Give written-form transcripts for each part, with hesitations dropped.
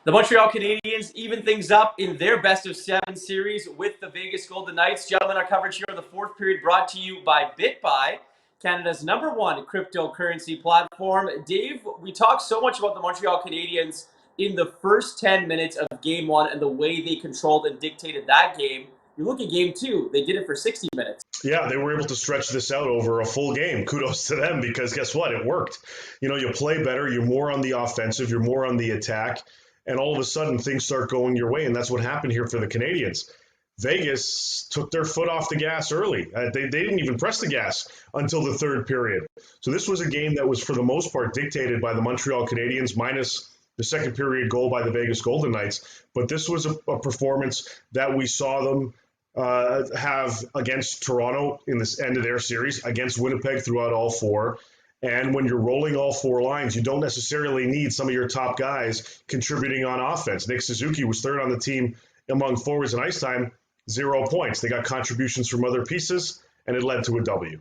The Montreal Canadiens even things up in their best-of-7 series with the Vegas Golden Knights. Gentlemen, our coverage here in the fourth period brought to you by Bitbuy, Canada's #1 cryptocurrency platform. Dave, we talked so much about the Montreal Canadiens in the first 10 minutes of Game 1 and the way they controlled and dictated that game. You look at Game 2, they did it for 60 minutes. Yeah, they were able to stretch this out over a full game. Kudos to them because guess what? It worked. You know, you play better, you're more on the offensive, you're more on the attack. And all of a sudden, things start going your way, and that's what happened here for the Canadiens. Vegas took their foot off the gas early. They didn't even press the gas until the third period. So this was a game that was, for the most part, dictated by the Montreal Canadiens, minus the second period goal by the Vegas Golden Knights. But this was a performance that we saw them have against Toronto in this end of their series, against Winnipeg throughout all four. And when you're rolling all four lines, you don't necessarily need some of your top guys contributing on offense. Nick Suzuki was third on the team among forwards in ice time, 0 points. They got contributions from other pieces, and it led to a W.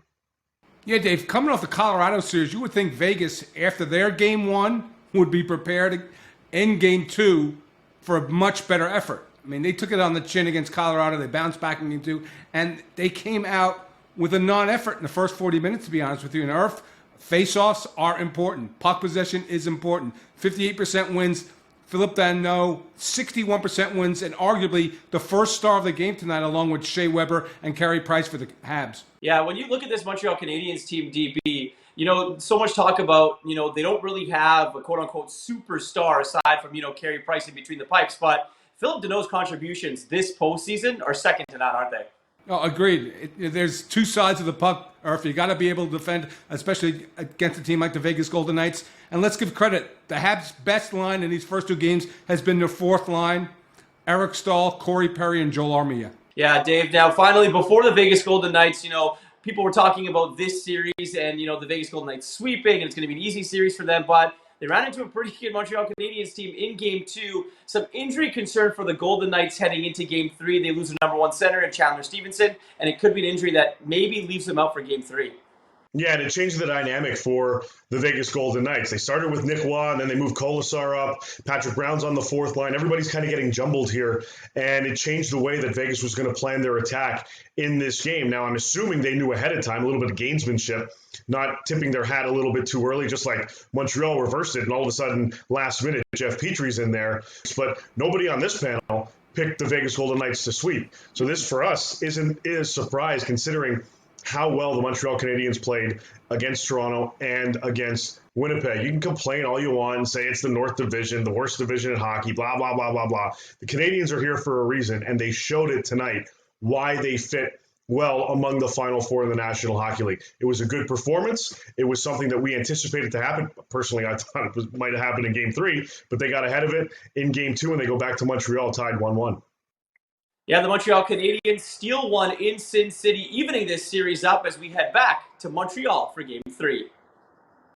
Yeah, Dave, coming off the Colorado series, you would think Vegas, after their Game 1, would be prepared in Game 2 for a much better effort. I mean, they took it on the chin against Colorado. They bounced back in Game 2, and they came out with a non-effort in the first 40 minutes, to be honest with you. And Irf, face-offs are important. Puck possession is important. 58% wins. Philip Danault, 61% wins, and arguably the first star of the game tonight, along with Shea Weber and Carey Price for the Habs. Yeah, when you look at this Montreal Canadiens team, DB, you know, so much talk about, you know, they don't really have a quote-unquote superstar aside from, you know, Carey Price in between the pipes, but Philip Danault's contributions this postseason are second to none, aren't they? Oh, agreed. There's two sides of the puck, Irf. You got to be able to defend, especially against a team like the Vegas Golden Knights. And let's give credit. The Habs' best line in these first two games has been their fourth line. Eric Stahl, Corey Perry, and Joel Armia. Yeah, Dave. Now, finally, before the Vegas Golden Knights, you know, people were talking about this series and, you know, the Vegas Golden Knights sweeping, and it's going to be an easy series for them, but they ran into a pretty good Montreal Canadiens team in Game 2. Some injury concern for the Golden Knights heading into Game 3. They lose their #1 center in Chandler Stevenson, and it could be an injury that maybe leaves them out for Game 3. Yeah, and it changed the dynamic for the Vegas Golden Knights. They started with Nick Waugh, and then they moved Kolasar up. Patrick Brown's on the fourth line. Everybody's kind of getting jumbled here, and it changed the way that Vegas was going to plan their attack in this game. Now, I'm assuming they knew ahead of time, a little bit of gamesmanship, not tipping their hat a little bit too early, just like Montreal reversed it, and all of a sudden, last minute, Jeff Petry's in there. But nobody on this panel picked the Vegas Golden Knights to sweep. So this, for us, is a surprise considering how well the Montreal Canadiens played against Toronto and against Winnipeg. You can complain all you want and say it's the North Division, the worst division in hockey, blah, blah, blah, blah, blah. The Canadiens are here for a reason, and they showed it tonight why they fit well among the Final Four in the National Hockey League. It was a good performance. It was something that we anticipated to happen. Personally, I thought it might have happened in Game 3, but they got ahead of it in Game 2, and they go back to Montreal tied 1-1. Yeah, the Montreal Canadiens steal one in Sin City, evening this series up as we head back to Montreal for Game 3.